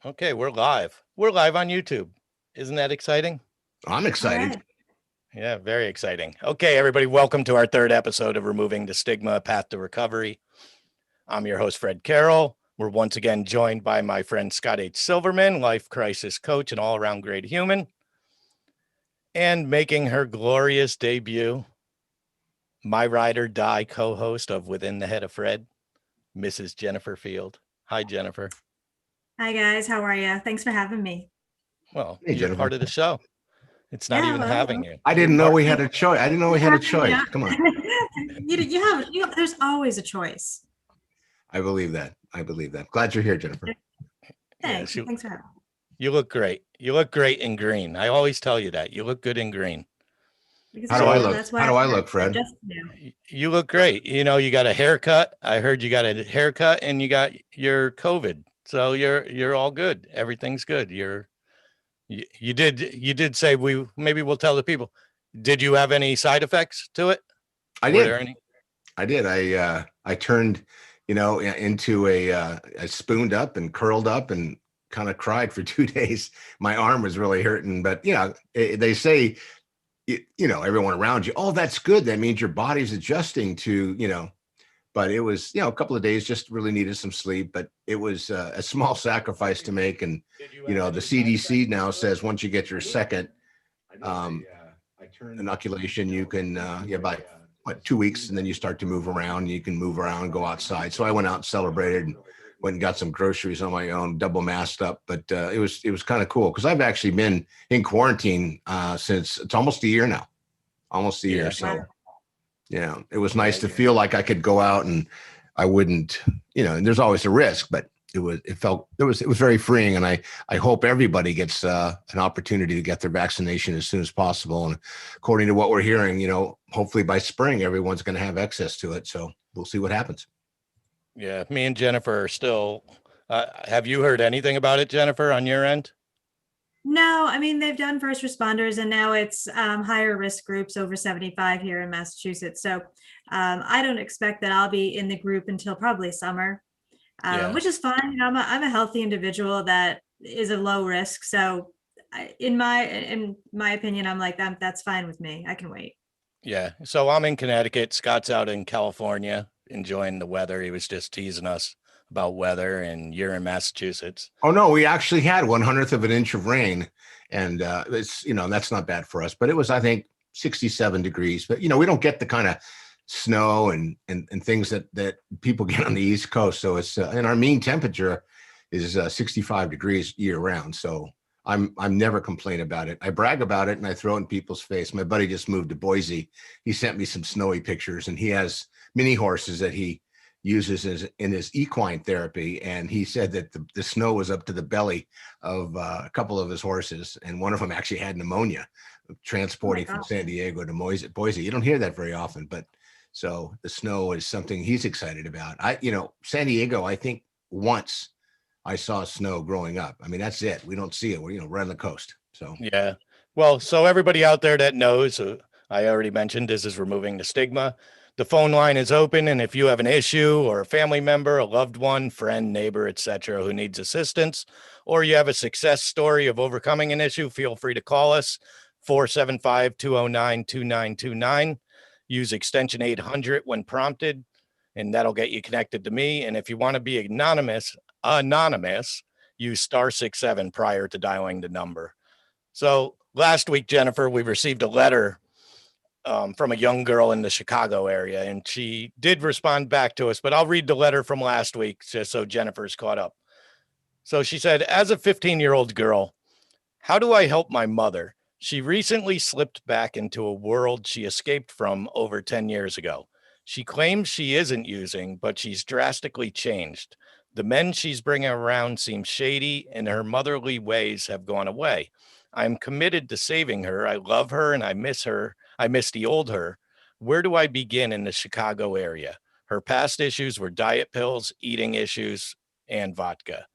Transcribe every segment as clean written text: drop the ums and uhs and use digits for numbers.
Okay, we're live. We're live on YouTube. Isn't that exciting? I'm excited. Right. Yeah, very exciting. Okay, everybody, welcome to our third episode of Removing the Stigma, Path to Recovery. I'm your host, Fred Carroll. We're once again joined by my friend Scott H. Silverman, life crisis coach and all-around great human. And making her glorious debut, my ride or die co-host of Within the Head of Fred, Mrs. Jennifer Field. Hi, Jennifer. Hi guys, how are you? Thanks for having me. Well, Hey, you're Jennifer. part of the show. It's not Yeah, even well, having you. I didn't know we had a choice. I didn't know we had a choice. Yeah. Come on. There's always a choice. I believe that. Glad you're here, Jennifer. Thanks. Yes, Thanks for having me. you look great. You look great in green. I always tell you that. You look good in green. Because How do I look? That's why How do I I'm look, Fred? just new. You look great. You know, you got a haircut. I heard you got a haircut and you got your COVID. So you're all good. Everything's good. You did say maybe we'll tell the people. Did you have any side effects to it? I Were did. there any? I did. I turned, into I spooned up and curled up and kind of cried for 2 days. My arm was really hurting, but they say, everyone around you, oh, that's good. That means your body's adjusting to. But it was, a couple of days, just really needed some sleep, but it was a small sacrifice to make. And, the CDC now says once you get your second inoculation, you can, about 2 weeks, and then you start to move around. You can move around and go outside. So I went out and celebrated and went and got some groceries on my own, double masked up. But it was kind of cool because I've actually been in quarantine since it's almost a year now, almost a year. Yeah. So it was nice to feel like I could go out and I wouldn't, and there's always a risk, but it was very freeing. And I hope everybody gets an opportunity to get their vaccination as soon as possible. And according to what we're hearing, hopefully by spring, everyone's going to have access to it. So we'll see what happens. Yeah, me and Jennifer are still. Have you heard anything about it, Jennifer, on your end? No, I mean they've done first responders, and now it's higher risk groups over 75 here in Massachusetts. So I don't expect that I'll be in the group until probably summer, Yeah. which is fine. I'm a healthy individual that is a low risk. So in my opinion, I'm like that's fine with me. I can wait. Yeah. So I'm in Connecticut. Scott's out in California enjoying the weather. He was just teasing us about weather, and you're in Massachusetts. Oh no, we actually had 1/100 of an inch of rain, and it's that's not bad for us. But it was, I think, 67 degrees. But we don't get the kind of snow and things that people get on the East Coast. So it's and our mean temperature is 65 degrees year round. So I'm never complain about it. I brag about it and I throw it in people's face. My buddy just moved to Boise. He sent me some snowy pictures, and he has mini horses that he uses in his equine therapy, and he said that the snow was up to the belly of a couple of his horses, and one of them actually had pneumonia transporting from San Diego to Boise. You don't hear that very often, but so the snow is something he's excited about. San Diego, I think once I saw snow growing up. I mean, that's it. We don't see it. We're right on the coast. So Yeah. Well, so everybody out there that knows, I already mentioned this is Removing the Stigma. The phone line is open, and if you have an issue or a family member, a loved one, friend, neighbor, etc., who needs assistance, or you have a success story of overcoming an issue, feel free to call us 475-209-2929. Use extension 800 when prompted, and that'll get you connected to me. And if you want to be anonymous, use *67 prior to dialing the number. So last week, Jennifer, we received a letter from a young girl in the Chicago area, and she did respond back to us, but I'll read the letter from last week just so Jennifer's caught up. So she said, as a 15-year-old girl, how do I help my mother? She recently slipped back into a world she escaped from over 10 years ago. She claims she isn't using, but she's drastically changed. The men she's bringing around seem shady, and her motherly ways have gone away. I'm committed to saving her. I love her and I miss her. I miss the old her. Where do I begin in the Chicago area? Her past issues were diet pills, eating issues, and vodka.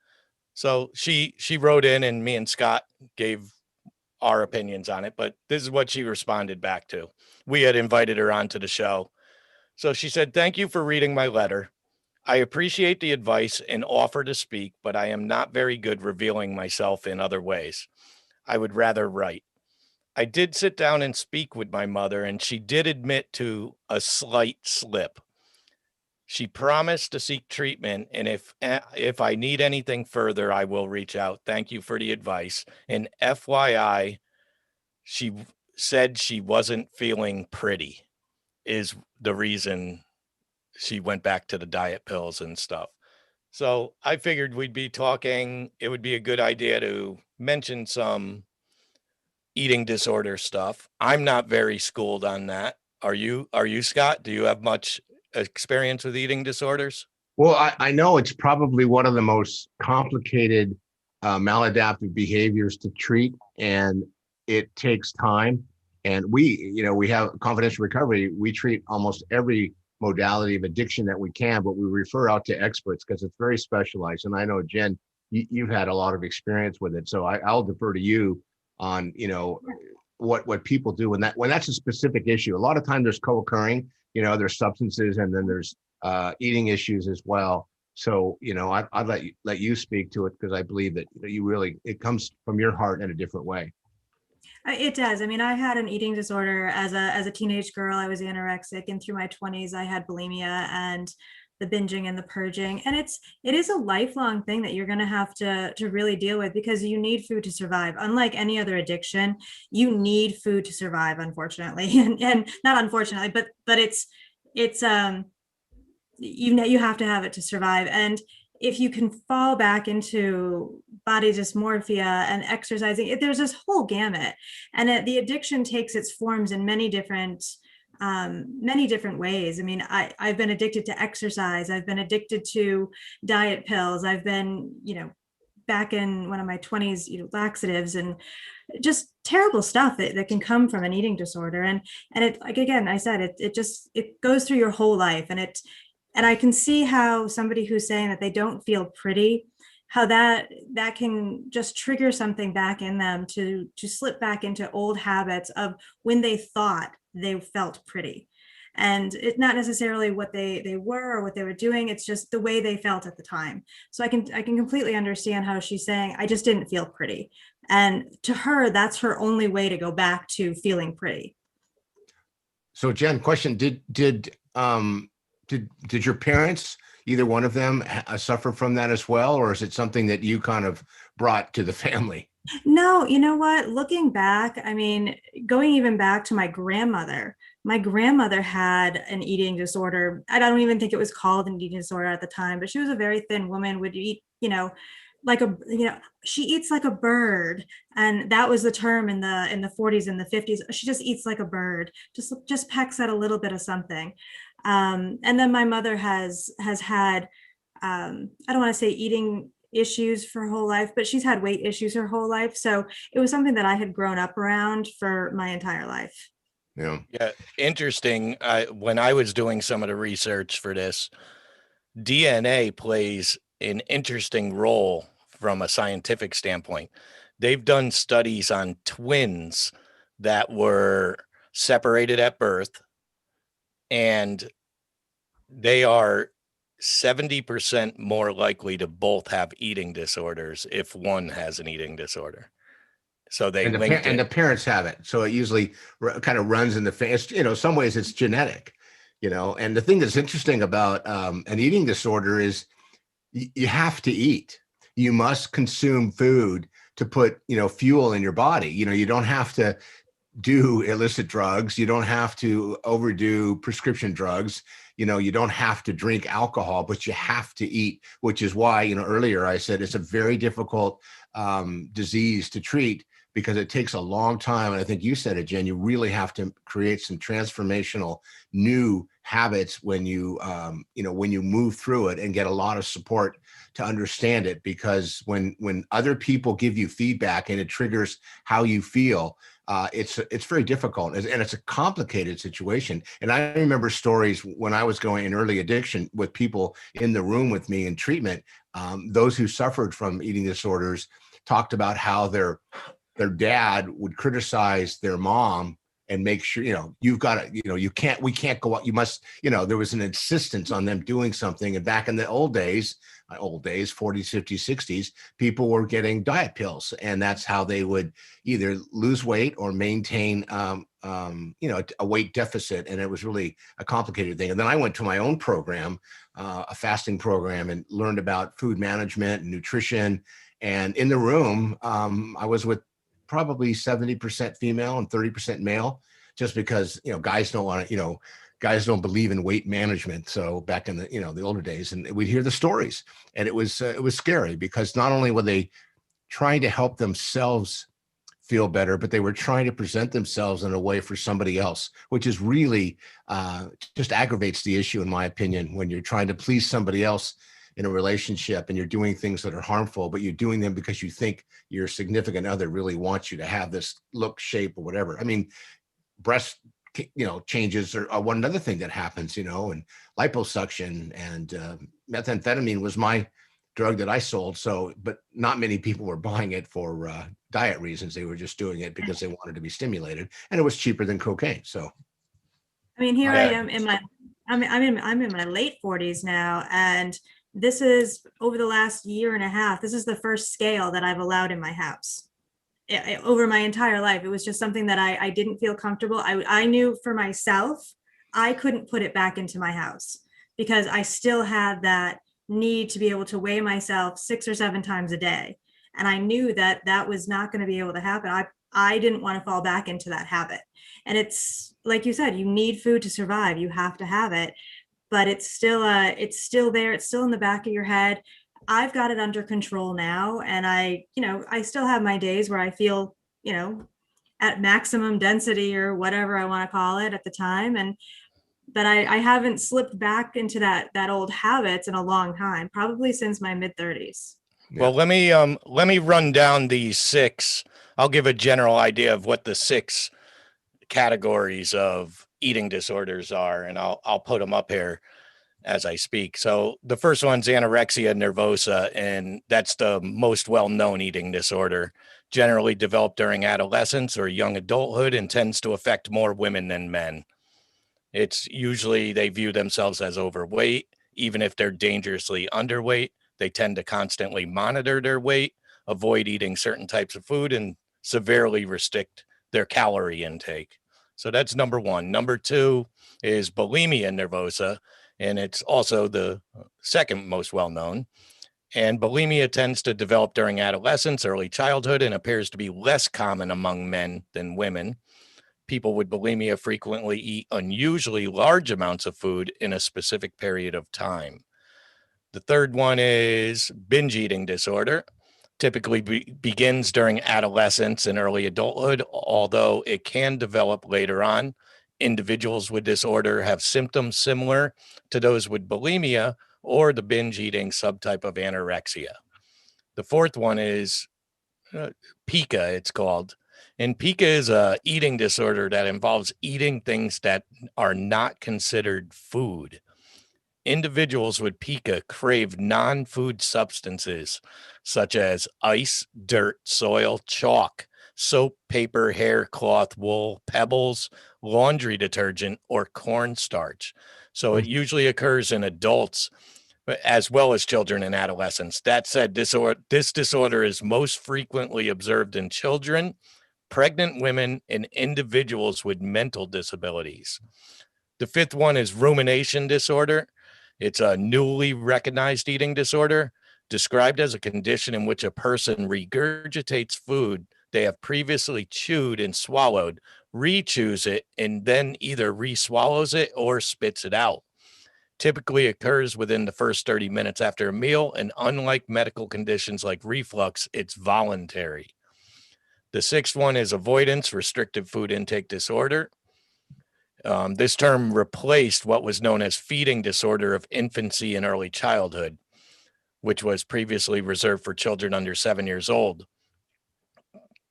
So she wrote in, and me and Scott gave our opinions on it, but this is what she responded back to. We had invited her onto the show. So she said, thank you for reading my letter. I appreciate the advice and offer to speak, but I am not very good revealing myself in other ways. I would rather write. I did sit down and speak with my mother, and she did admit to a slight slip. She promised to seek treatment, and if I need anything further, I will reach out. Thank you for the advice. And FYI, said she wasn't feeling pretty is the reason she went back to the diet pills and stuff. So I figured we'd be talking. It would be a good idea to mention some eating disorder stuff. I'm not very schooled on that. Are you, Scott? Do you have much experience with eating disorders? Well, I know it's probably one of the most complicated maladaptive behaviors to treat, and it takes time. And we have confidential recovery. We treat almost every modality of addiction that we can, but we refer out to experts because it's very specialized. And I know, Jen, you've had a lot of experience with it, so I'll defer to you on what people do when that's a specific issue. A lot of times there's co-occurring. There's substances, and then there's eating issues as well. So, I'd let you speak to it, because I believe that it comes from your heart in a different way. It does. I mean, I had an eating disorder as a teenage girl. I was anorexic, and through my 20s, I had bulimia and the binging and the purging. And it is a lifelong thing that you're going to have to really deal with, because you need food to survive. Unlike any other addiction, you need food to survive, unfortunately, and not unfortunately, but it's you have to have it to survive. And if you can fall back into body dysmorphia and exercising, there's this whole gamut. And the addiction takes its forms in many different ways. I mean, I've been addicted to exercise. I've been addicted to diet pills. I've been, back in one of my 20s, laxatives and just terrible stuff that can come from an eating disorder. And it, like, again, I said, it goes through your whole life. And I can see how somebody who's saying that they don't feel pretty, how that can just trigger something back in them to slip back into old habits of when they thought they felt pretty. And it's not necessarily what they were or what they were doing. It's just the way they felt at the time. So I can completely understand how she's saying, I just didn't feel pretty. And to her, that's her only way to go back to feeling pretty. So, Jen, question: Did your parents, either one of them, suffer from that as well, or is it something that you kind of brought to the family? No, you know what? Looking back, I mean, going even back to my grandmother had an eating disorder. I don't even think it was called an eating disorder at the time, but she was a very thin woman, would eat, she eats like a bird. And that was the term in the 40s and the 50s. She just eats like a bird, just pecks at a little bit of something. And then my mother has had, I don't want to say eating issues for her whole life, but she's had weight issues her whole life. So it was something that I had grown up around for my entire life. Yeah. Interesting. When I was doing some of the research for this, DNA plays an interesting role from a scientific standpoint. They've done studies on twins that were separated at birth, and they are 70% more likely to both have eating disorders if one has an eating disorder. So they linked it. And the parents have it. So it usually kind of runs in the family. Some ways it's genetic, and the thing that's interesting about an eating disorder is you have to eat. You must consume food to put, fuel in your body. You don't have to do illicit drugs. You don't have to overdo prescription drugs. You don't have to drink alcohol, but you have to eat, which is why, earlier I said it's a very difficult disease to treat, because it takes a long time. And I think you said it, Jen, you really have to create some transformational new habits when you move through it, and get a lot of support to understand it. Because when other people give you feedback and it triggers how you feel, it's very difficult, and it's a complicated situation. And I remember stories when I was going in early addiction with people in the room with me in treatment. Those who suffered from eating disorders talked about how their dad would criticize their mom and make sure, you've got to, we can't go out. You must, there was an insistence on them doing something. And back in the old days, 40s, 50s, 60s, people were getting diet pills, and that's how they would either lose weight or maintain, a weight deficit. And it was really a complicated thing. And then I went to my own program, a fasting program, and learned about food management and nutrition. And in the room, I was with probably 70% female and 30% male, just because, guys don't want to, guys don't believe in weight management. So back in the, the older days, and we'd hear the stories, and it was scary, because not only were they trying to help themselves feel better, but they were trying to present themselves in a way for somebody else, which is really just aggravates the issue, in my opinion, when you're trying to please somebody else in a relationship and you're doing things that are harmful, but you're doing them because you think your significant other really wants you to have this look, shape, or whatever. I mean, breast, changes are one another thing that happens, and liposuction, and methamphetamine was my drug that I sold. So, but not many people were buying it for diet reasons. They were just doing it because they wanted to be stimulated, and it was cheaper than cocaine. So, I mean, here I Yeah. am I'm in my late 40s now, and this is over the last year and a half. This is the first scale that I've allowed in my house. Over my entire life, it was just something that I didn't feel comfortable. I knew for myself, I couldn't put it back into my house, because I still had that need to be able to weigh myself 6 or 7 times a day. And I knew that that was not going to be able to happen. I didn't want to fall back into that habit. And it's like you said, you need food to survive. You have to have it, but it's still there. It's still in the back of your head. I've got it under control now. And I still have my days where I feel, at maximum density or whatever I want to call it at the time. But I haven't slipped back into that old habits in a long time, probably since my mid 30s. Well, let me run down these 6. I'll give a general idea of what the 6 categories of eating disorders are, and I'll put them up here as I speak. So the first one's anorexia nervosa, and that's the most well-known eating disorder, generally developed during adolescence or young adulthood, and tends to affect more women than men. It's usually they view themselves as overweight, even if they're dangerously underweight. They tend to constantly monitor their weight, avoid eating certain types of food, and severely restrict their calorie intake. So that's number 1. Number 2 is bulimia nervosa, and it's also the second most well-known. And bulimia tends to develop during adolescence, early childhood, and appears to be less common among men than women. People with bulimia frequently eat unusually large amounts of food in a specific period of time. The third one is binge eating disorder. Typically begins during adolescence and early adulthood, although it can develop later on. Individuals with disorder have symptoms similar to those with bulimia or the binge eating subtype of anorexia. The fourth one is pica, it's called. And pica is a eating disorder that involves eating things that are not considered food. Individuals with pica crave non-food substances such as ice, dirt, soil, chalk, soap, paper, hair, cloth, wool, pebbles, laundry detergent, or cornstarch. So it usually occurs in adults as well as children and adolescents. That said, this disorder is most frequently observed in children, pregnant women, and individuals with mental disabilities. The fifth one is rumination disorder. It's a newly recognized eating disorder described as a condition in which a person regurgitates food they have previously chewed and swallowed, re-chews it, and then either re-swallows it or spits it out. Typically occurs within the first 30 minutes after a meal, and unlike medical conditions like reflux, it's voluntary. The sixth one is avoidance restrictive food intake disorder. This term replaced what was known as feeding disorder of infancy and early childhood, which was previously reserved for children under 7 years old.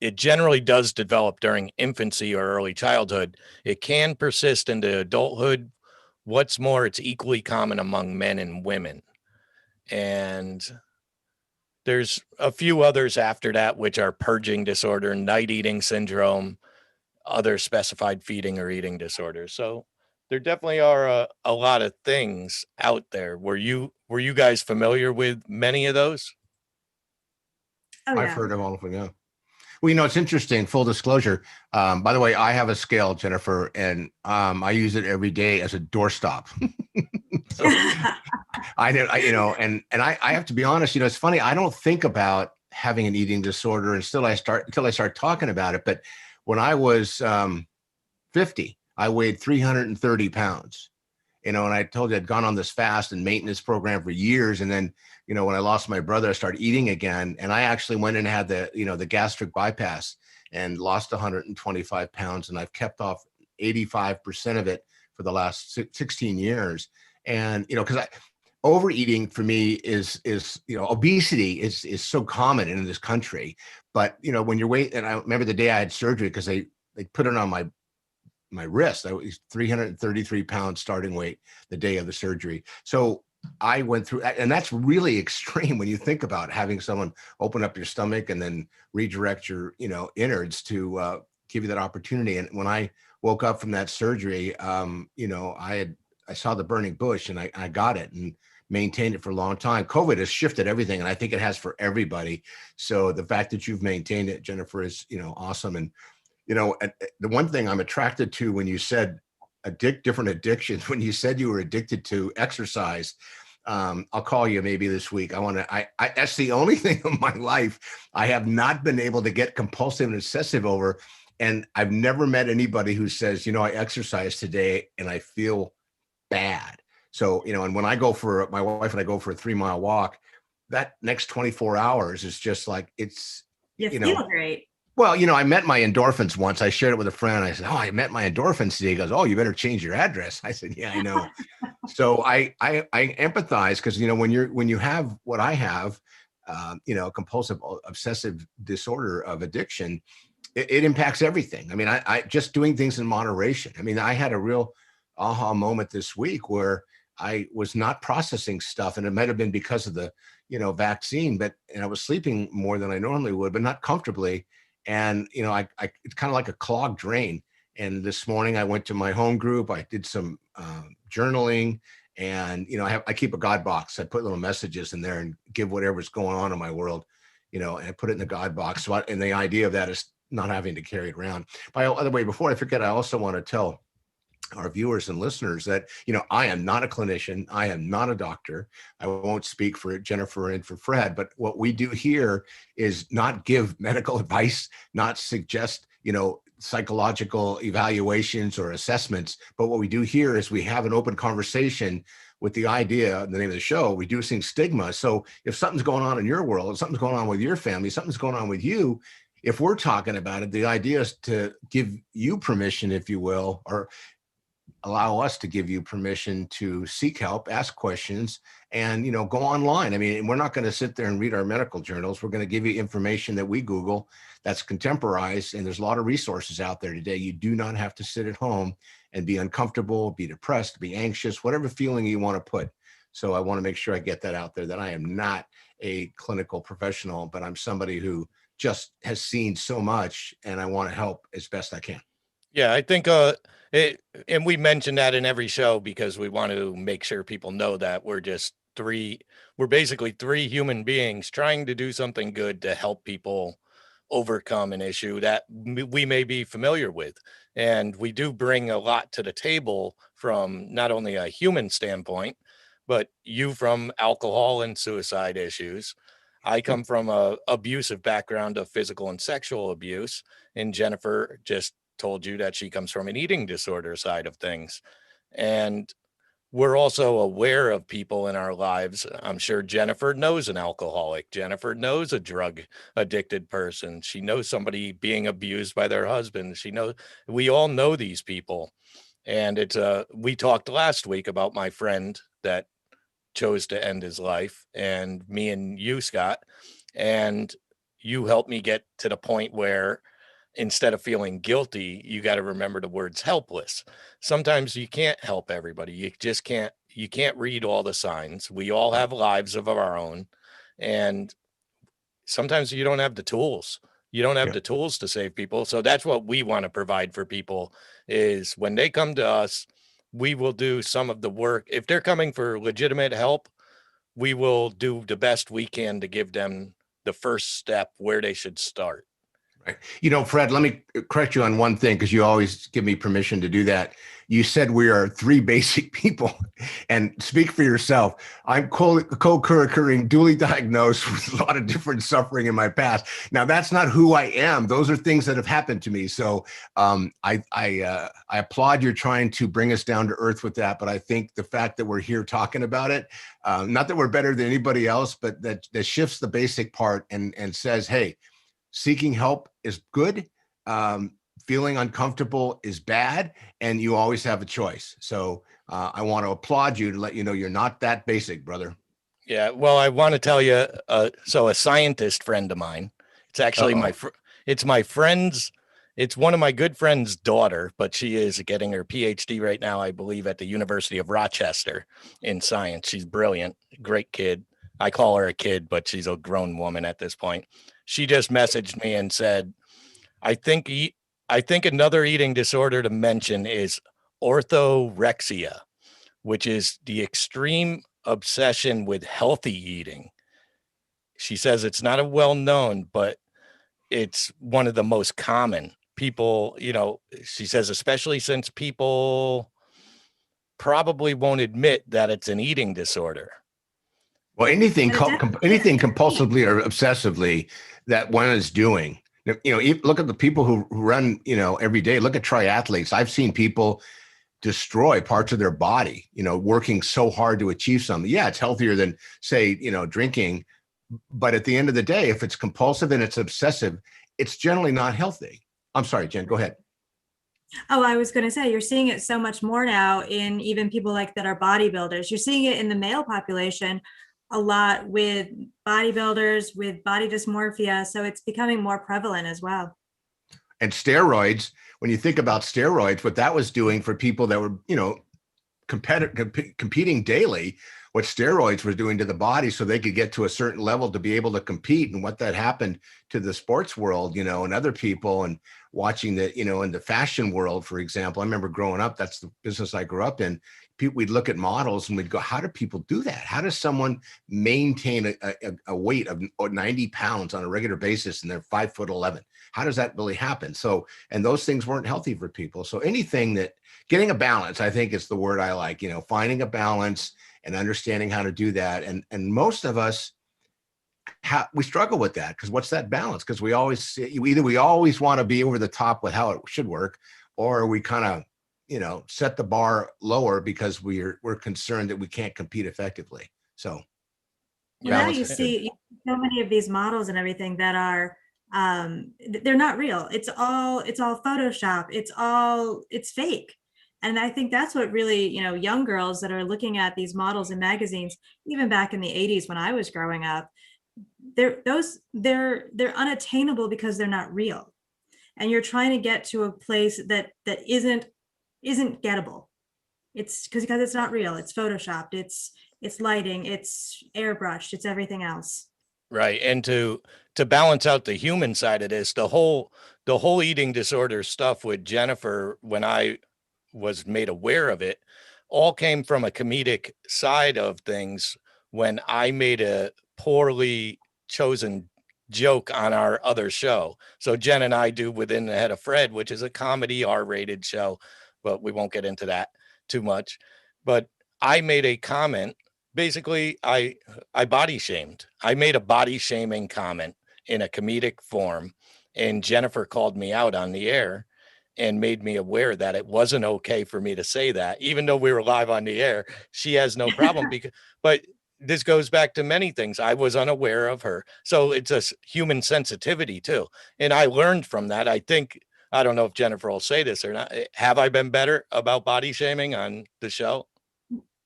It generally does develop during infancy or early childhood. It can persist into adulthood. What's more, it's equally common among men and women. And there's a few others after that, which are purging disorder, night eating syndrome, other specified feeding or eating disorders. So there definitely are a lot of things out there. Were you guys familiar with many of those? Oh I've yeah. heard of all of them. Yeah. Well, it's interesting. Full disclosure. By the way, I have a scale, Jennifer, and I use it every day as a doorstop. So I did, I have to be honest. It's funny. I don't think about having an eating disorder until I start talking about it. But when I was 50, I weighed 330 pounds. And I told you I'd gone on this fast and maintenance program for years. And then, when I lost my brother, I started eating again. And I actually went and had the gastric bypass and lost 125 pounds. And I've kept off 85% of it for the last 16 years. And, because overeating for me is obesity is so common in this country. But, when you're and I remember the day I had surgery because they put it on my wrist. I was 333 pounds starting weight the day of the surgery. So I went through, and that's really extreme when you think about having someone open up your stomach and then redirect your, innards to give you that opportunity. And when I woke up from that surgery, I saw the burning bush and I got it and maintained it for a long time. COVID has shifted everything, and I think it has for everybody. So the fact that you've maintained it, Jennifer, is, awesome. And the one thing I'm attracted to when you said different addictions, when you said you were addicted to exercise, I'll call you maybe this week. That's the only thing in my life I have not been able to get compulsive and obsessive over. And I've never met anybody who says, I exercise today and I feel bad. So, and when my wife and I go for a 3-mile walk, that next 24 hours is just like, You feel great. well, I met my endorphins once. I shared it with a friend. I said, "Oh, I met my endorphins today." He goes, "Oh, you better change your address." I said, "Yeah, I know." So I empathize because when you have what I have, compulsive obsessive disorder of addiction, it impacts everything. I mean, I just doing things in moderation. I mean, I had a real aha moment this week where I was not processing stuff, and it might have been because of the vaccine, and I was sleeping more than I normally would, but not comfortably. And, it's kind of like a clogged drain. And this morning I went to my home group. I did some journaling and, I keep a God box. I put little messages in there and give whatever's going on in my world, and I put it in the God box. And the idea of that is not having to carry it around. By the way, before I forget, I also want to tell our viewers and listeners that, I am not a clinician. I am not a doctor. I won't speak for Jennifer and for Fred, but what we do here is not give medical advice, not suggest, psychological evaluations or assessments. But what we do here is we have an open conversation with the idea, the name of the show, reducing stigma. So if something's going on in your world, if something's going on with your family, something's going on with you, if we're talking about it, the idea is to give you permission, if you will, or allow us to give you permission to seek help, ask questions, and go online. I mean, we're not going to sit there and read our medical journals. We're going to give you information that we Google that's contemporized, and there's a lot of resources out there today. You do not have to sit at home and be uncomfortable, be depressed, be anxious, whatever feeling you want to put. So I want to make sure I get that out there, that I am not a clinical professional, but I'm somebody who just has seen so much, and I want to help as best I can. Yeah, I think and we mention that in every show because we want to make sure people know that we're basically three human beings trying to do something good to help people overcome an issue that we may be familiar with. And we do bring a lot to the table from not only a human standpoint, but you from alcohol and suicide issues. I come from a abusive background of physical and sexual abuse, and Jennifer just told you that she comes from an eating disorder side of things. And we're also aware of people in our lives. I'm sure Jennifer knows an alcoholic. Jennifer knows a drug addicted person. She knows somebody being abused by their husband. We all know these people. And we talked last week about my friend that chose to end his life, and me and you, Scott, and you helped me get to the point where instead of feeling guilty, you got to remember the words helpless. Sometimes you can't help everybody. You can't read all the signs. We all have lives of our own. And sometimes you don't have the tools. You don't have Yeah. the tools to save people. So that's what we want to provide for people is when they come to us, we will do some of the work. If they're coming for legitimate help, we will do the best we can to give them the first step where they should start. Right. You know, Fred, let me correct you on one thing because you always give me permission to do that. You said we are three basic people, and speak for yourself. I'm co-occurring, duly diagnosed with a lot of different suffering in my past. Now, that's not who I am. Those are things that have happened to me. So I applaud you're trying to bring us down to earth with that. But I think the fact that we're here talking about it, not that we're better than anybody else, but that shifts the basic part and says, hey, seeking help is good. Feeling uncomfortable is bad, and you always have a choice. So I want to applaud you to let you know you're not that basic, brother. Yeah. Well, I want to tell you, so a scientist friend of mine, it's actually Uh-oh. it's my friend's, it's one of my good friend's daughter, but she is getting her PhD right now, I believe, at the University of Rochester in science. She's brilliant, great kid. I call her a kid, but she's a grown woman at this point. She just messaged me and said, I think I think another eating disorder to mention is orthorexia, which is the extreme obsession with healthy eating. She says it's not a well known, but it's one of the most common. People, she says, especially since people probably won't admit that it's an eating disorder. Well, But it definitely anything is. compulsively or obsessively that one is doing. Look at the people who run, every day. Look at triathletes. I've seen people destroy parts of their body, working so hard to achieve something. Yeah, it's healthier than, say, drinking. But at the end of the day, if it's compulsive and it's obsessive, it's generally not healthy. I'm sorry, Jen, go ahead. Oh, I was going to say, you're seeing it so much more now in even people like that are bodybuilders. You're seeing it in the male population a lot with bodybuilders, with body dysmorphia. So it's becoming more prevalent as well. And steroids, when you think about steroids, what that was doing for people that were, competing daily, what steroids were doing to the body so they could get to a certain level to be able to compete, and what that happened to the sports world, and other people, and watching the, in the fashion world, for example. I remember growing up, that's the business I grew up in. We'd look at models and we'd go, how do people do that? How does someone maintain a weight of 90 pounds on a regular basis and they're 5'11"? How does that really happen? So, and those things weren't healthy for people. So anything that, getting a balance, I think is the word I like, finding a balance and understanding how to do that. And most of us, we struggle with that, because what's that balance? Because we always want to be over the top with how it should work, or we kind of, set the bar lower because we're concerned that we can't compete effectively. So Well, now balance you is good. see so many of these models and everything that are they're not real. It's all Photoshop. It's fake. And I think that's what really, young girls that are looking at these models in magazines, even back in the 80s when I was growing up, they're unattainable because they're not real. And you're trying to get to a place that isn't gettable. It's because it's not real. It's photoshopped. It's lighting. It's airbrushed. It's everything else. Right. And to balance out the human side of this, the whole eating disorder stuff with Jennifer, when I was made aware of it, all came from a comedic side of things when I made a poorly chosen joke on our other show. So Jen and I do Within the Head of Fred, which is a comedy R-rated show, but we won't get into that too much. But I made a comment. Basically, I body shamed. I made a body shaming comment in a comedic form, and Jennifer called me out on the air and made me aware that it wasn't okay for me to say that, even though we were live on the air. She has no problem but this goes back to many things. I was unaware of her. So it's a human sensitivity too. And I learned from that. I don't know if Jennifer will say this or not. Have I been better about body shaming on the show?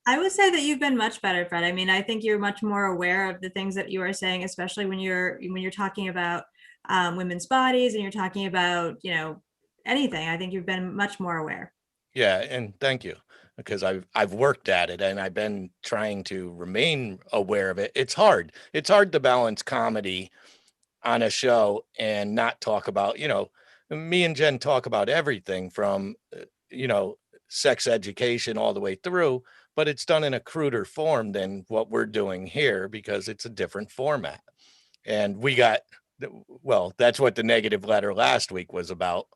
I would say that you've been much better, Fred. I mean, I think you're much more aware of the things that you are saying, especially when you're talking about women's bodies and you're talking about, anything. I think you've been much more aware. Yeah, and thank you, because I've worked at it and I've been trying to remain aware of it. It's hard. It's hard to balance comedy on a show and not talk about, me and Jen talk about everything from, sex education all the way through, but it's done in a cruder form than what we're doing here because it's a different format. And well, that's what the negative letter last week was about.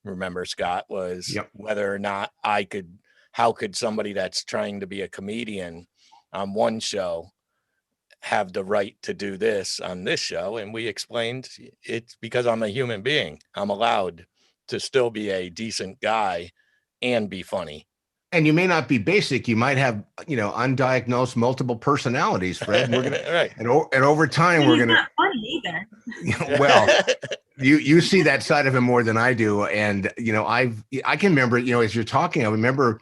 Remember, Scott, was Yep. whether or not how could somebody that's trying to be a comedian on one show have the right to do this on this show? And we explained it's because I'm a human being. I'm allowed to still be a decent guy and be funny. And you may not be basic. You might have, undiagnosed multiple personalities, Fred. And we're gonna, right. and over time, And we're he's gonna. not funny either. Well, you see that side of him more than I do, and I can remember, as you're talking, I remember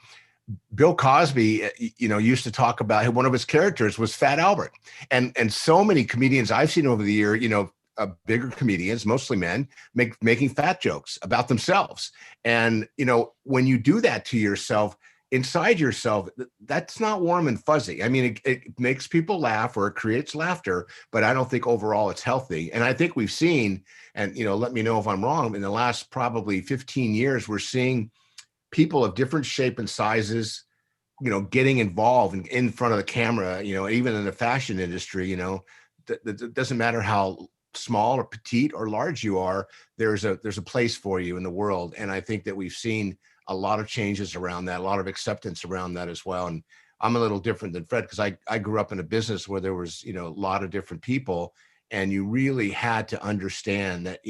Bill Cosby, used to talk about one of his characters was Fat Albert, and so many comedians I've seen over the year, bigger comedians, mostly men, making fat jokes about themselves, and when you do that to yourself, inside yourself, that's not warm and fuzzy. I mean, it makes people laugh or it creates laughter, but I don't think overall it's healthy. And I think we've seen, and let me know if I'm wrong, in the last probably 15 years, we're seeing people of different shape and sizes, getting involved in front of the camera, even in the fashion industry, that doesn't matter how small or petite or large you are, there's a place for you in the world. And I think that we've seen a lot of changes around that, a lot of acceptance around that as well. And I'm a little different than Fred because I grew up in a business where there was, a lot of different people, and you really had to understand that,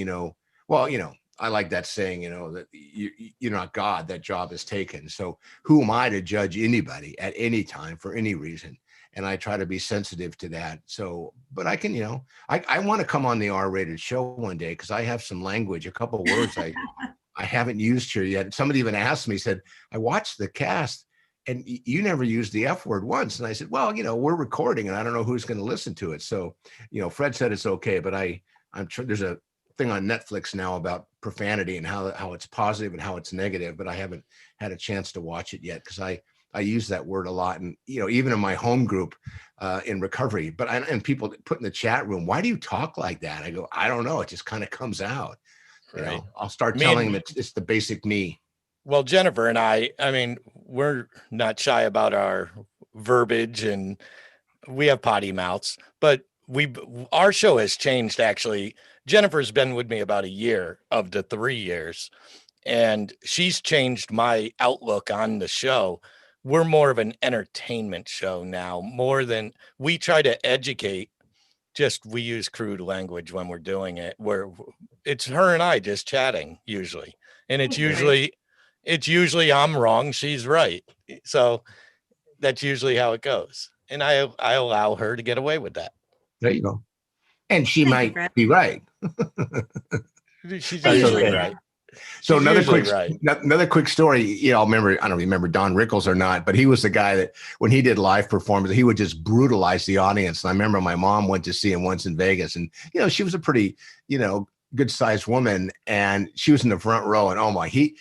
I like that saying, that you're not God, that job is taken. So who am I to judge anybody at any time for any reason? And I try to be sensitive to that. So, but I can, I want to come on the R-rated show one day because I have some language, a couple of words I haven't used here yet. Somebody even asked me, said, I watched the cast and you never used the F word once. And I said, well, we're recording and I don't know who's going to listen to it. So, Fred said it's okay, but I'm sure there's a thing on Netflix now about profanity and how it's positive and how it's negative, but I haven't had a chance to watch it yet because I use that word a lot. And, even in my home group in recovery, and people put in the chat room, why do you talk like that? I go, I don't know. It just kind of comes out. Right. I'll start telling them it's the basic me. Well, Jennifer and I mean, we're not shy about our verbiage and we have potty mouths, but our show has changed. Actually, Jennifer's been with me about a year of the 3 years, and she's changed my outlook on the show. We're more of an entertainment show now, more than we try to educate. Just we use crude language when we're doing it, where it's her and I just chatting usually, and it's usually I'm wrong, she's right. So that's usually how it goes, and I allow her to get away with that. There you go. And she Thank you, might Fred. be right. She's That's usually okay. right. So She's another quick story. I don't remember Don Rickles or not, but he was the guy that when he did live performances, he would just brutalize the audience. And I remember my mom went to see him once in Vegas, and she was a pretty good sized woman, and she was in the front row. And oh my, he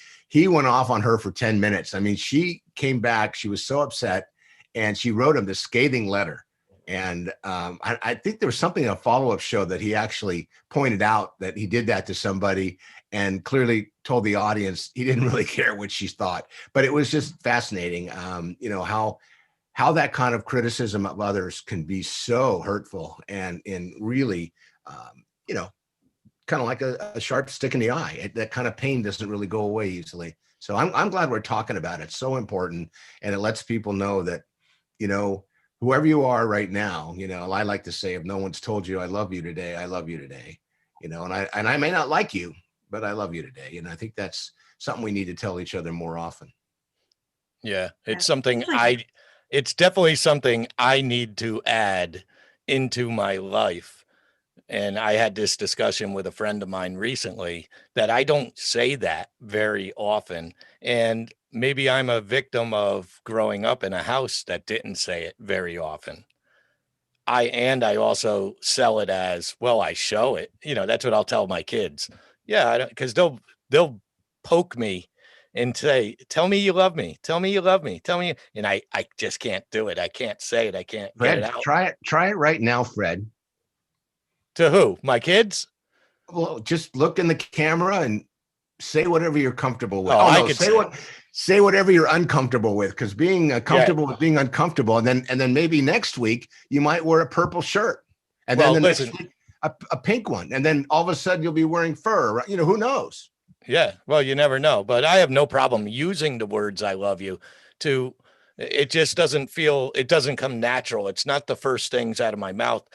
went off on her for 10 minutes. I mean, she came back. She was so upset, and she wrote him this scathing letter. And I think there was something in a follow-up show that he actually pointed out that he did that to somebody and clearly told the audience he didn't really care what she thought. But it was just fascinating, how that kind of criticism of others can be so hurtful and really, kind of like a sharp stick in the eye. That kind of pain doesn't really go away easily. So I'm glad we're talking about it. It's so important. And it lets people know that, whoever you are right now, I like to say, if no one's told you I love you today, I love you today, and I may not like you, but I love you today. And I think that's something we need to tell each other more often. Yeah, it's definitely something I need to add into my life. And I had this discussion with a friend of mine recently that I don't say that very often. And maybe I'm a victim of growing up in a house that didn't say it very often. I also sell it as, well, I show it. That's what I'll tell my kids. Yeah, because they'll poke me and say, tell me you love me. Tell me you love me. Tell me. And I just can't do it. I can't say it. I can't Fred, get it out. try it right now, Fred. To who? My kids? Well, just look in the camera and say whatever you're comfortable with. Oh, Oh I no, could say whatever you're uncomfortable with, because being Yeah. comfortable with being uncomfortable, and then maybe next week you might wear a purple shirt, and then Well, the listen. next week a pink one, and then all of a sudden you'll be wearing fur. Right? Who knows? Yeah. Well, you never know, but I have no problem using the words "I love you" to. It just doesn't feel. It doesn't come natural. It's not the first things out of my mouth.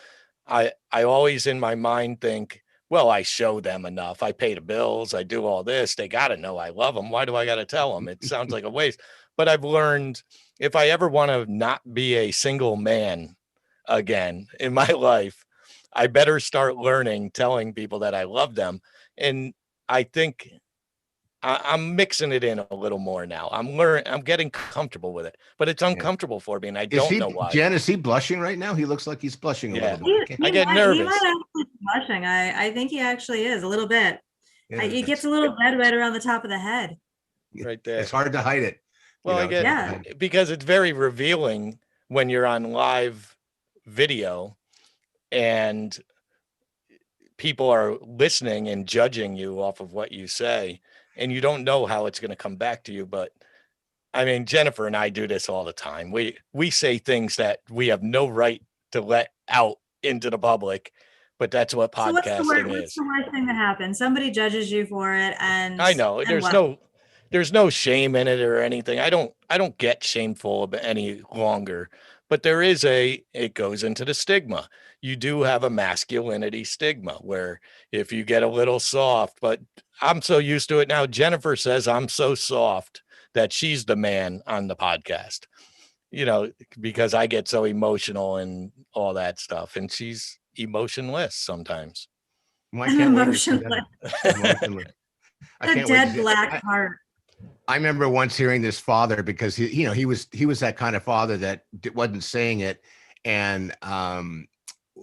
I always in my mind think, well, I show them enough. I pay the bills. I do all this. They got to know I love them. Why do I got to tell them? It sounds like a waste. But I've learned if I ever want to not be a single man again in my life, I better start learning telling people that I love them. And I think I'm mixing it in a little more now. I'm getting comfortable with it, but it's Yeah. uncomfortable for me, and I Is don't he, know why. Jen? Is he blushing right now? He looks like he's blushing a Yeah. little bit. I get He nervous. might actually be blushing. I think he actually is a little bit. Yeah, He gets a little red right around the top of the head. Right there. It's hard to hide it. Well, I it's hard to Yeah. hide it. because it's very revealing when you're on live video and people are listening and judging you off of what you say, and you don't know how it's going to come back to you. But I mean, Jennifer and I do this all the time. We say things that we have no right to let out into the public, but that's what So podcasting what's is. the worst thing that happens? Somebody judges you for it, and I know and what? there's no shame in it or anything. I don't get shameful any longer, but it goes into the stigma. You do have a masculinity stigma where if you get a little soft, but I'm so used to it now. Jennifer says I'm so soft that she's the man on the podcast, because I get so emotional and all that stuff, and she's emotionless sometimes. Well, I can't wait to see Emotionless. that. Emotionless. I A can't wait to dead see. black heart. I remember once hearing this father, because he was that kind of father that wasn't saying it, and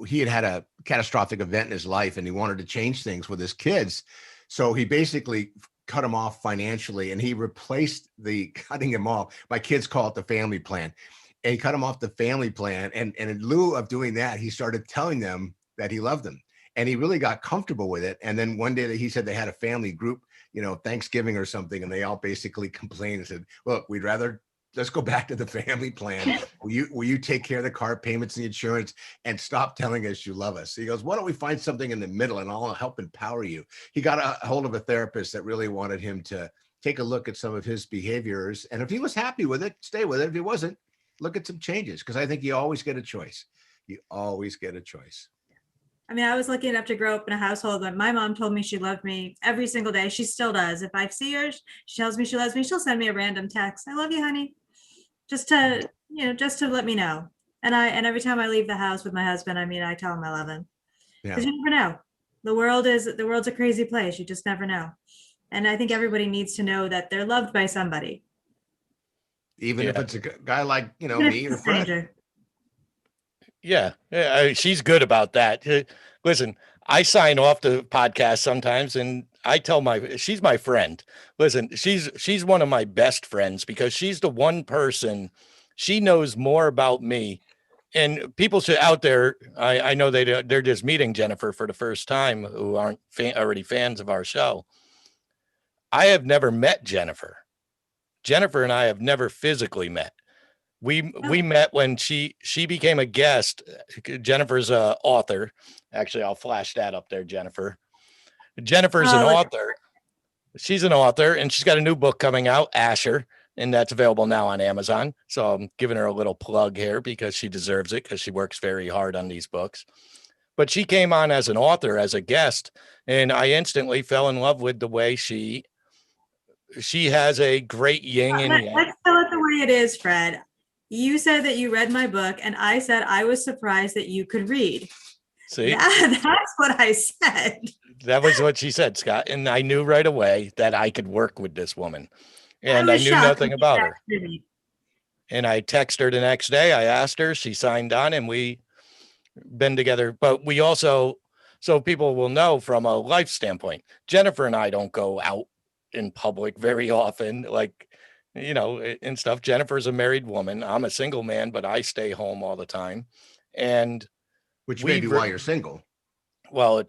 he had a catastrophic event in his life, and he wanted to change things with his kids, so he basically cut him off financially, and he replaced the cutting him off. My kids call it the family plan, and he cut him off the family plan, and in lieu of doing that, he started telling them that he loved them, and he really got comfortable with it. And then one day that he said they had a family group, Thanksgiving or something, and they all basically complained and said, look, let's go back to the family plan. Will you take care of the car payments and the insurance and stop telling us you love us? He goes, why don't we find something in the middle and I'll help empower you? He got a hold of a therapist that really wanted him to take a look at some of his behaviors. And if he was happy with it, stay with it. If he wasn't, look at some changes. Because I think you always get a choice. You always get a choice. I mean, I was lucky enough to grow up in a household that my mom told me she loved me every single day. She still does. If I see her, she tells me she loves me. She'll send me a random text. I love you, honey. Just to let me know. And every time I leave the house with my husband, I tell him I love him. Yeah. Because you never know. The world's a crazy place. You just never know. And I think everybody needs to know that they're loved by somebody. Even if it's a guy like, Even if me it's or a Fred. stranger. Yeah, she's good about that. Listen, I sign off the podcast sometimes, and I tell she's my friend. Listen, she's one of my best friends because she's the one person, she knows more about me. And people out there, I know they're just meeting Jennifer for the first time who aren't already fans of our show. I have never met Jennifer. Jennifer and I have never physically met. We met when she became a guest. Jennifer's a author. Actually, I'll flash that up there, Jennifer. Jennifer's an author. She's an author, and she's got a new book coming out, Asher, and that's available now on Amazon. So I'm giving her a little plug here because she deserves it because she works very hard on these books. But she came on as an author, as a guest, and I instantly fell in love with the way she has a great yin and yang. Let's tell it the way it is, Fred. You said that you read my book, and I said I was surprised that you could read. See, that's what I said. That was what she said, Scott. And I knew right away that I could work with this woman. And I knew nothing about her. And I texted her the next day. I asked her, she signed on, and we been together. But we also, so people will know from a life standpoint, Jennifer and I don't go out in public very often, and stuff. Jennifer's a married woman. I'm a single man, but I stay home all the time. And which may be why you're single. Well,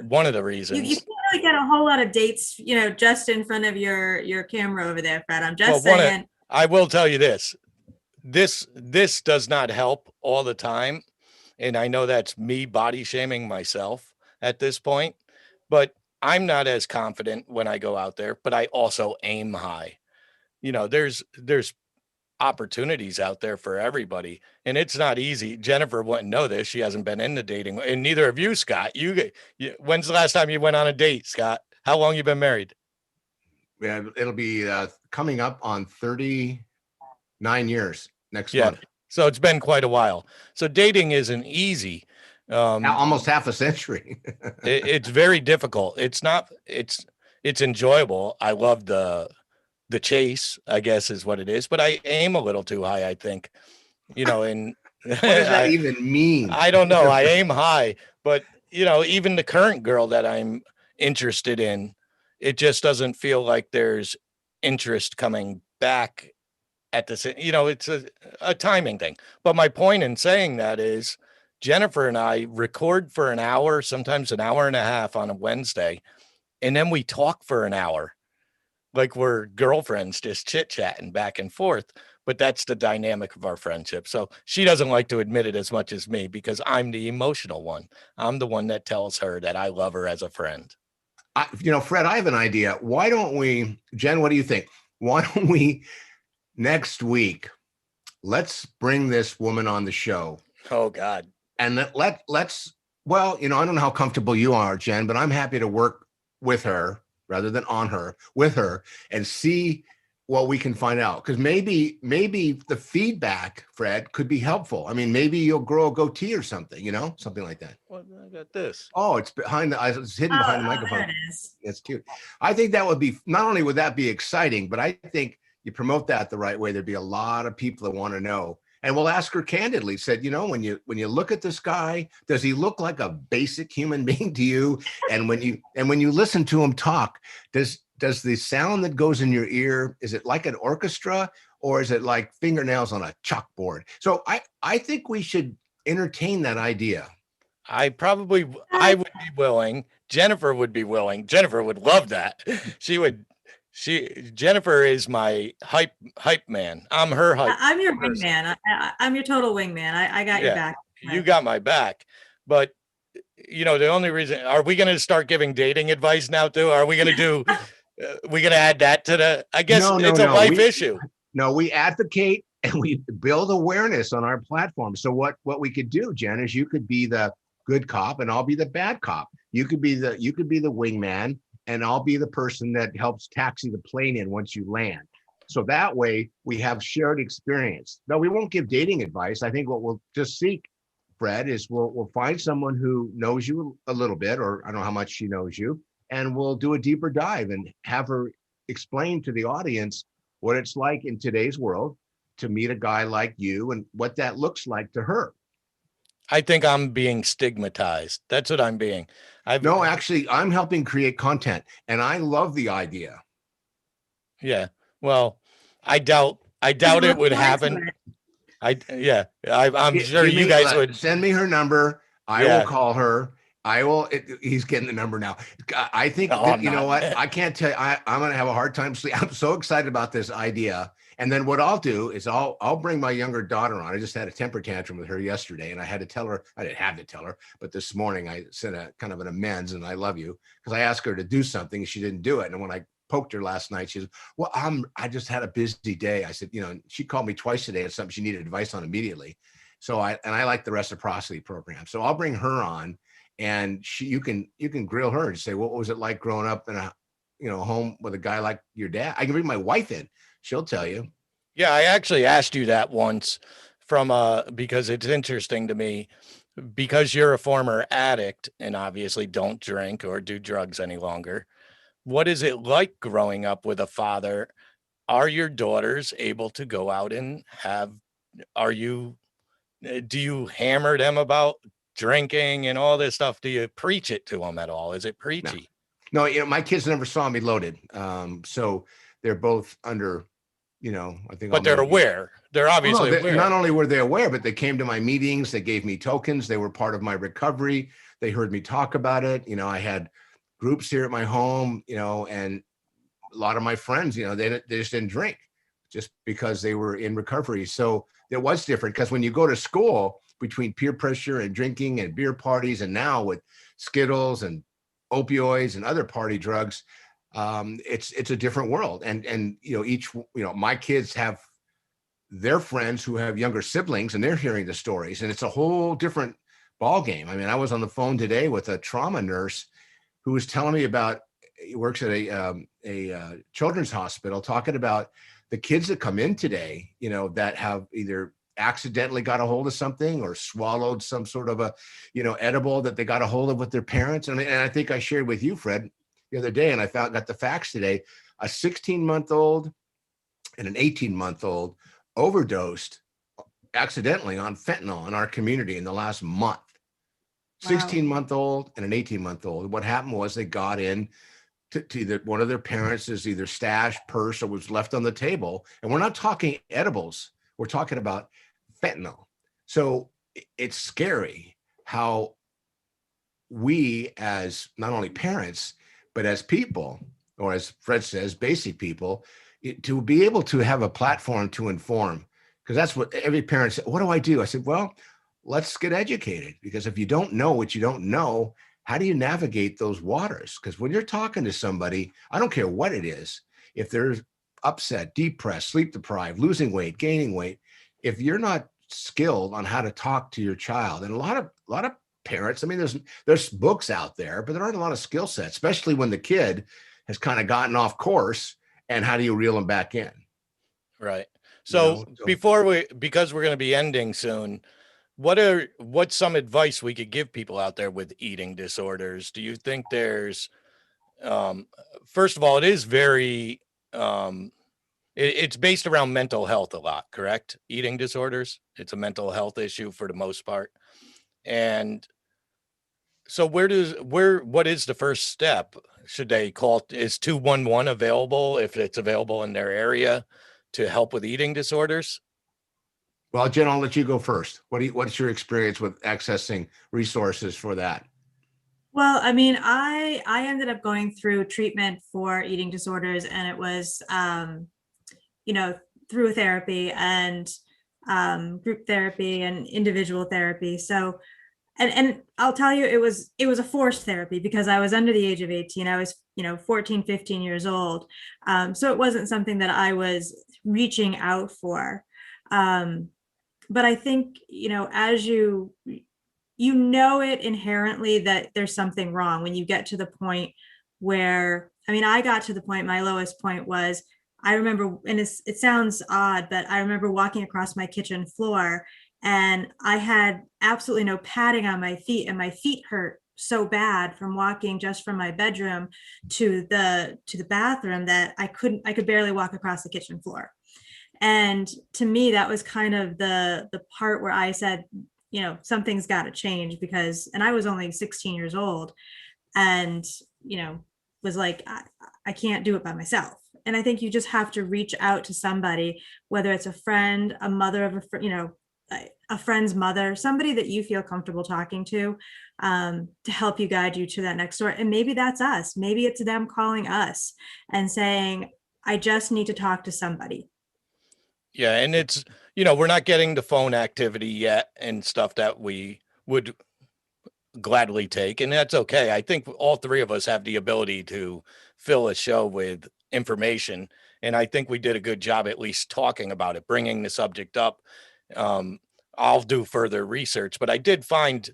one of the You reasons. can't really get a whole lot of dates, just in front of your camera over there, Fred. I'm Well, just saying. I will tell you this. This does not help all the time. And I know that's me body shaming myself at this point, but I'm not as confident when I go out there, but I also aim high. There's opportunities out there for everybody, and it's not easy. Jennifer wouldn't know this. She hasn't been into dating, and neither of you, Scott. When's the last time you went on a date, Scott? How long you been married? Yeah, it'll be coming up on 39 years next Yeah. month. So it's been quite a while. So dating isn't easy. Almost half a century. It's very difficult. It's enjoyable. I love the chase, I guess is what it is, but I aim a little too high, I think, and What does that even mean? I don't know. I aim high, but even the current girl that I'm interested in, it just doesn't feel like there's interest coming back at the same, it's a timing thing. But my point in saying that is Jennifer and I record for an hour, sometimes an hour and a half on a Wednesday, and then we talk for an hour like we're girlfriends, just chit chatting back and forth. But that's the dynamic of our friendship. So she doesn't like to admit it as much as me because I'm the emotional one. I'm the one that tells her that I love her as a friend. Fred, I have an idea. Why don't we, Jen, what do you think? Why don't we next week, let's bring this woman on the show. Oh, God. And let's, well, I don't know how comfortable you are, Jen, but I'm happy to work with her rather than on her, with her, and see what we can find out. Because maybe the feedback, Fred, could be helpful. I mean, maybe you'll grow a goatee or something, something like that. Well, I got this. Oh, it's behind it's hidden behind the microphone. There it is. It's cute. I think that would be, not only would that be exciting, but I think you promote that the right way, there'd be a lot of people that want to know. And we'll ask her candidly, said, when you look at this guy, does he look like a basic human being to you? And when you listen to him talk, does the sound that goes in your ear, is it like an orchestra or is it like fingernails on a chalkboard? So I think we should entertain that idea. I would be willing. Jennifer would be willing. Jennifer would love that. Jennifer is my hype man. I'm her hype. I'm your wingman. I'm your total wingman. I got your back. You got my back. But the only reason, are we going to start giving dating advice now too? Are we going to do, we going to add that to the, I guess it's a life issue. No, we advocate and we build awareness on our platform. So what we could do, Jen, is you could be the good cop and I'll be the bad cop. You could be the wingman and I'll be the person that helps taxi the plane in once you land. So that way we have shared experience. No, we won't give dating advice. I think what we'll just seek, Fred, is we'll find someone who knows you a little bit, or I don't know how much she knows you, and we'll do a deeper dive and have her explain to the audience what it's like in today's world to meet a guy like you and what that looks like to her. I think I'm being stigmatized. That's what I'm being. No, actually, I'm helping create content, and I love the idea. Yeah. Well, I doubt it would happen. I'm sure you guys would send me her number. I will call her. He's getting the number now. I think you know what? I can't tell you. I'm going to have a hard time sleeping. I'm so excited about this idea. And then what I'll do is I'll bring my younger daughter on. I just had a temper tantrum with her yesterday, and I had to tell her. I didn't have to tell her, but this morning I sent a kind of an amends, and I love you, because I asked her to do something, and she didn't do it. And when I poked her last night, she said, "Well, I just had a busy day." I said, she called me twice today on something she needed advice on immediately. So I like the reciprocity program. So I'll bring her on, and you can grill her and say, "What was it like growing up in a home with a guy like your dad?" I can bring my wife in. She'll tell you. Yeah, I actually asked you that once because it's interesting to me, because you're a former addict and obviously don't drink or do drugs any longer. What is it like growing up with a father? Are your daughters able to go out and do you hammer them about drinking and all this stuff? Do you preach it to them at all? Is it preachy? No, my kids never saw me loaded. So they're both under, I think. But they're aware. They're obviously aware. Not only were they aware, but they came to my meetings. They gave me tokens. They were part of my recovery. They heard me talk about it. You know, I had groups here at my home, you know, and a lot of my friends, you know, they just didn't drink just because they were in recovery. So it was different because when you go to school, between peer pressure and drinking and beer parties, and now with Skittles and opioids and other party drugs, it's a different world. And you know, my kids have their friends who have younger siblings, and they're hearing the stories, and it's a whole different ball game. I mean, I was on the phone today with a trauma nurse who was telling me about, he works at a children's hospital, talking about the kids that come in today, you know, that have either accidentally got a hold of something or swallowed some sort of a, you know, edible that they got a hold of with their parents. And I think I shared with you, Fred, the other day, and I got the facts today. A 16-month-old and an 18-month-old overdosed accidentally on fentanyl in our community in the last month. Wow. 16-month-old and an 18-month-old. What happened was they got in to either one of their parents' either stash, purse, or was left on the table. And we're not talking edibles. We're talking about fentanyl. So it's scary how we, as not only parents, but as people, or as Fred says, basic people, to be able to have a platform to inform, because that's what every parent said. What do I do? I said, well, let's get educated, because if you don't know what you don't know, how do you navigate those waters? Because when you're talking to somebody, I don't care what it is, if they're upset, depressed, sleep deprived, losing weight, gaining weight, if you're not skilled on how to talk to your child, and a lot of parents, I mean, there's books out there, but there aren't a lot of skill sets, especially when the kid has kind of gotten off course, and how do you reel them back in? Right. You So know? So because we're going to be ending soon, what's some advice we could give people out there with eating disorders? Do you think there's, um, first of all, it is very, it's based around mental health a lot, correct? Eating disorders, it's a mental health issue for the most part. And so what is the first step? Should they call, is 211 available if it's available in their area to help with eating disorders? well, Jen, I'll let you go first. What's your experience with accessing resources for that? Well, I mean, I ended up going through treatment for eating disorders, and it was, you know, through therapy and group therapy and individual therapy. So, and I'll tell you, it was a forced therapy because I was under the age of 18. I was, 14, 15 years old. So it wasn't something that I was reaching out for. Um, but I think, as it inherently that there's something wrong when you get to the point where, I mean, I got to the point, my lowest point was, I remember, and it sounds odd, but I remember walking across my kitchen floor and I had absolutely no padding on my feet, and my feet hurt so bad from walking just from my bedroom to the bathroom that I could barely walk across the kitchen floor. And to me, that was kind of the part where I said, something's got to change, because, and I was only 16 years old, and, was like, I can't do it by myself. And I think you just have to reach out to somebody, whether it's a friend, a mother of a friend's mother, somebody that you feel comfortable talking to help you guide you to that next door. And maybe that's us. Maybe it's them calling us and saying, I just need to talk to somebody. Yeah. And it's, we're not getting the phone activity yet and stuff that we would gladly take. And that's okay. I think all three of us have the ability to fill a show with information. And I think we did a good job at least talking about it, bringing the subject up. Um, I'll do further research, but I did find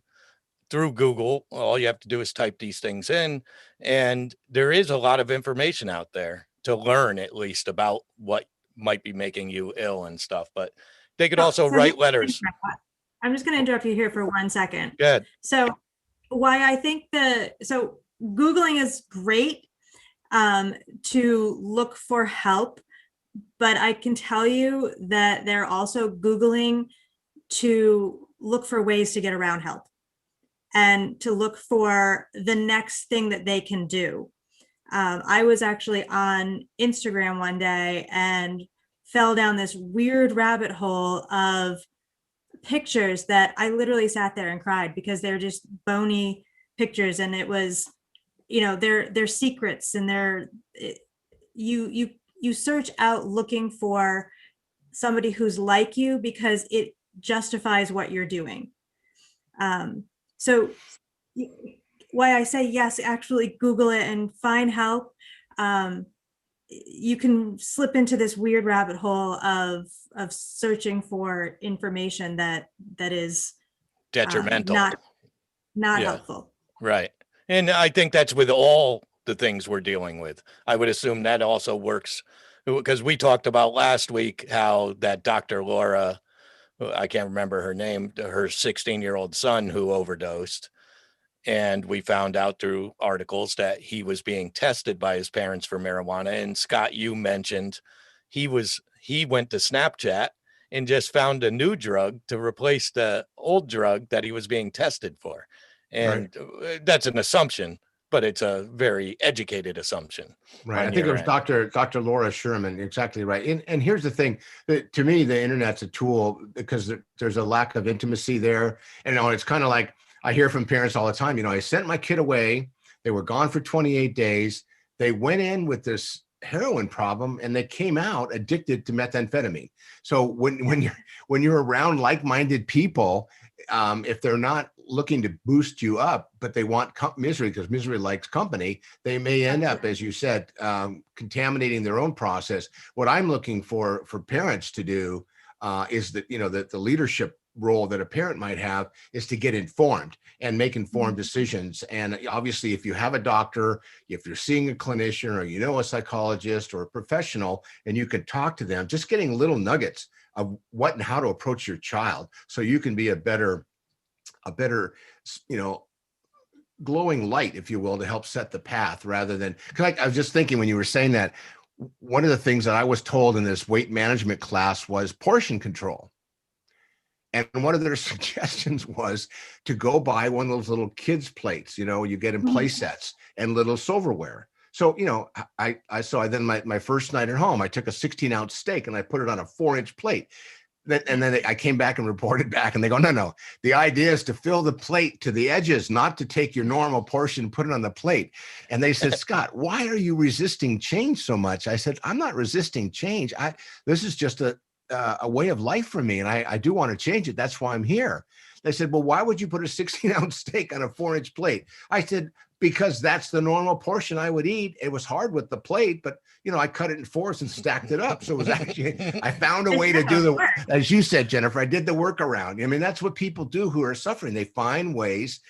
through Google, all you have to do is type these things in, and there is a lot of information out there to learn at least about what might be making you ill and stuff. But they could also write letters. I'm just going to interrupt you here for 1 second. Good. So why I think so Googling is great to look for help, but I can tell you that they're also Googling to look for ways to get around help and to look for the next thing that they can do. I was actually on Instagram one day and fell down this weird rabbit hole of pictures that I literally sat there and cried, because they're just bony pictures, and it was, their secrets, and you search out looking for somebody who's like you because it justifies what you're doing. So why I say yes, actually Google it and find help. You can slip into this weird rabbit hole of searching for information that is Detrimental. not Yeah. helpful. Right. And I think that's with all the things we're dealing with. I would assume that also works because we talked about last week how that Dr. Laura, I can't remember her name, her 16-year-old son who overdosed. And we found out through articles that he was being tested by his parents for marijuana. And Scott, you mentioned he went to Snapchat and just found a new drug to replace the old drug that he was being tested for. And that's an assumption, but it's a very educated assumption. Right. I think it was Dr. Laura Sherman. Exactly right. And here's the thing, that to me, the internet's a tool because there's a lack of intimacy there. And it's kind of like, I hear from parents all the time, I sent my kid away. They were gone for 28 days. They went in with this heroin problem and they came out addicted to methamphetamine. So when you're around like-minded people, if they're not looking to boost you up, but they want misery because misery likes company, they may end up, as you said, contaminating their own process. What I'm looking for parents to do is that, that the leadership role that a parent might have is to get informed and make informed decisions. And obviously, if you have a doctor, if you're seeing a clinician or a psychologist or a professional, and you can talk to them, just getting little nuggets of what and how to approach your child so you can be a better glowing light, if you will, to help set the path rather than, because I was just thinking when you were saying that, one of the things that I was told in this weight management class was portion control. And one of their suggestions was to go buy one of those little kids plates, you get in play sets and little silverware. So, I then my first night at home, I took a 16-ounce steak and I put it on a 4-inch plate. And then I came back and reported back and they go, no, the idea is to fill the plate to the edges, not to take your normal portion and put it on the plate. And they said, Scott, why are you resisting change so much? I said, I'm not resisting change. This is just a way of life for me. And I do want to change it. That's why I'm here. They said, well, why would you put a 16-ounce steak on a 4-inch plate? I said, because that's the normal portion I would eat. It was hard with the plate, but I cut it in fours and stacked it up. So it was actually, I found a way to do as you said, Jennifer, I did the workaround. I mean, that's what people do who are suffering. They find ways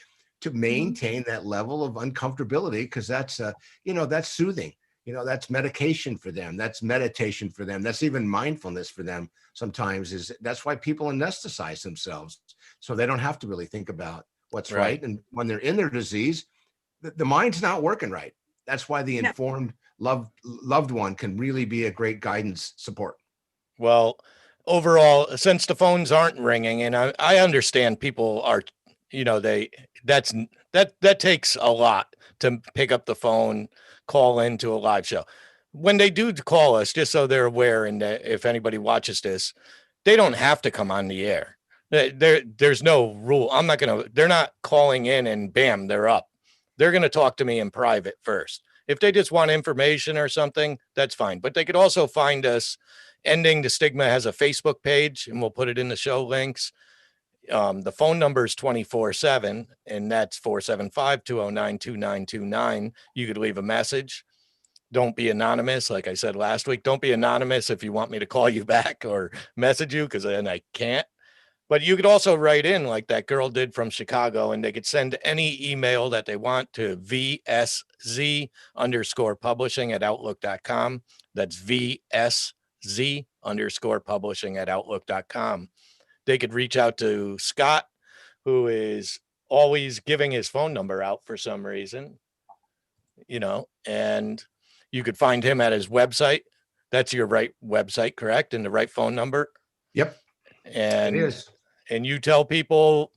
to maintain that level of uncomfortability because that's, that's soothing. That's medication for them. That's meditation for them. That's even mindfulness for them. Sometimes that's why people anesthetize themselves. So they don't have to really think about what's right. And when they're in their disease, the mind's not working right. That's why the informed loved one can really be a great guidance support. Well, overall, since the phones aren't ringing, and I understand people are, that takes a lot to pick up the phone, call into a live show. When they do call us, just so they're aware, and if anybody watches this, they don't have to come on the air. There's no rule. They're not calling in and bam, they're up. They're going to talk to me in private first. If they just want information or something, that's fine. But they could also find us. Ending the Stigma has a Facebook page, and we'll put it in the show links. The phone number is 24/7, and that's 475-209-2929. You could leave a message. Don't be anonymous. Like I said last week, don't be anonymous if you want me to call you back or message you, because then I can't. But you could also write in like that girl did from Chicago, and they could send any email that they want to VSZ_publishing@outlook.com. That's VSZ_publishing@outlook.com. They could reach out to Scott, who is always giving his phone number out for some reason, and you could find him at his website. That's your right website, correct? And the right phone number. Yep. And it is. And you tell people,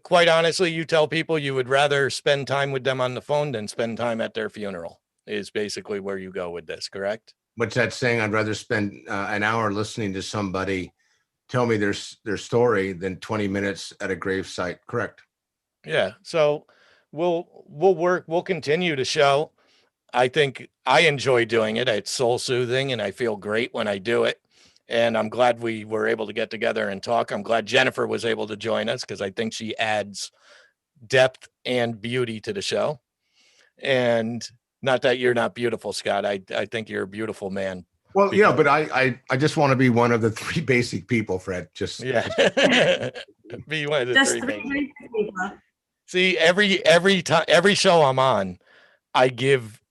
quite honestly, you would rather spend time with them on the phone than spend time at their funeral is basically where you go with this, correct? What's that saying? I'd rather spend an hour listening to somebody tell me their story than 20 minutes at a gravesite. Correct. Yeah. So we'll continue to show. I think I enjoy doing it. It's soul soothing and I feel great when I do it. And I'm glad we were able to get together and talk. I'm glad Jennifer was able to join us because I think she adds depth and beauty to the show. And not that you're not beautiful, Scott. I think you're a beautiful man. Well, yeah, but I just want to be one of the three basic people, Fred. Yeah. Be one of the Just three three basic. people. See, every time, every show I'm on, I give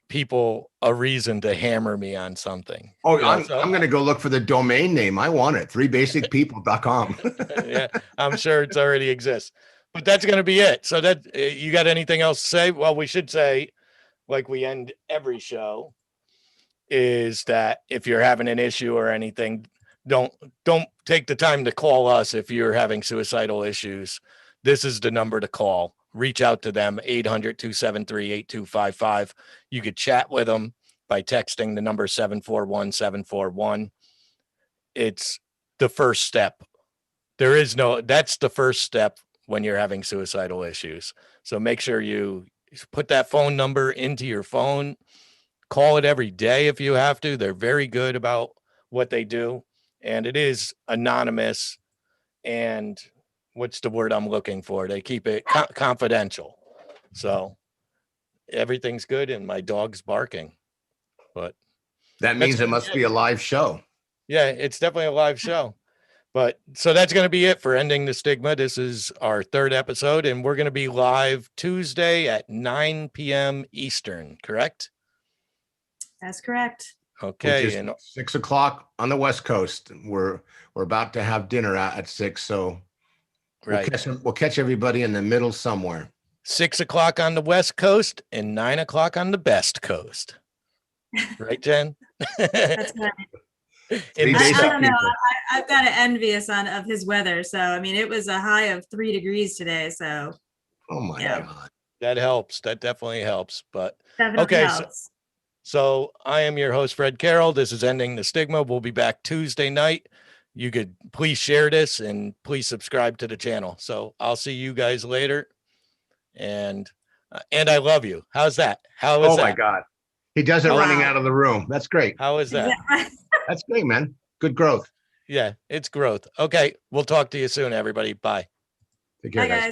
people a reason to hammer me on something. Oh, You know, I'm going to go look for the domain name. I want it. 3basicpeople.com. Yeah, I'm sure it's already exists. But that's going to be it. So that you got anything else to say? Well, we should say, like we end every show, is that if you're having an issue or anything, don't take the time to call us if you're having suicidal issues. This is the number to call. Reach out to them, 800-273-8255. You could chat with them by texting the number 741-741. It's the first step. That's the first step when you're having suicidal issues. So make sure you put that phone number into your phone. Call it every day if you have to. They're very good about what they do. And it is anonymous. And what's the word I'm looking for? They keep it confidential. So everything's good. And my dog's barking. But That means it must be a live show. yeah, it's definitely a live show. But so that's going to be it for Ending the Stigma. This is our third episode, and we're going to be live Tuesday at 9 p.m. Eastern, correct? That's correct. Okay. And 6 o'clock on the West Coast. We're about to have dinner at 6. So right. We'll catch everybody in the middle somewhere. 6 o'clock on the West Coast and 9 o'clock on the Best Coast. Right, Jen? That's right. I don't know. I've got an envious of his weather. So, I mean, it was a high of 3 degrees today. So, oh my God. That helps. That definitely helps. But definitely okay. helps. So I am your host, Fred Carroll. This is Ending the Stigma. We'll be back Tuesday night. You could please share this and please subscribe to the channel. So I'll see you guys later. And I love you. How's that? How is that? Oh my God. He does it running out of the room. That's great. How is that? That's great, man. Good growth. Yeah, it's growth. Okay. We'll talk to you soon, everybody. Bye. Take care, guys.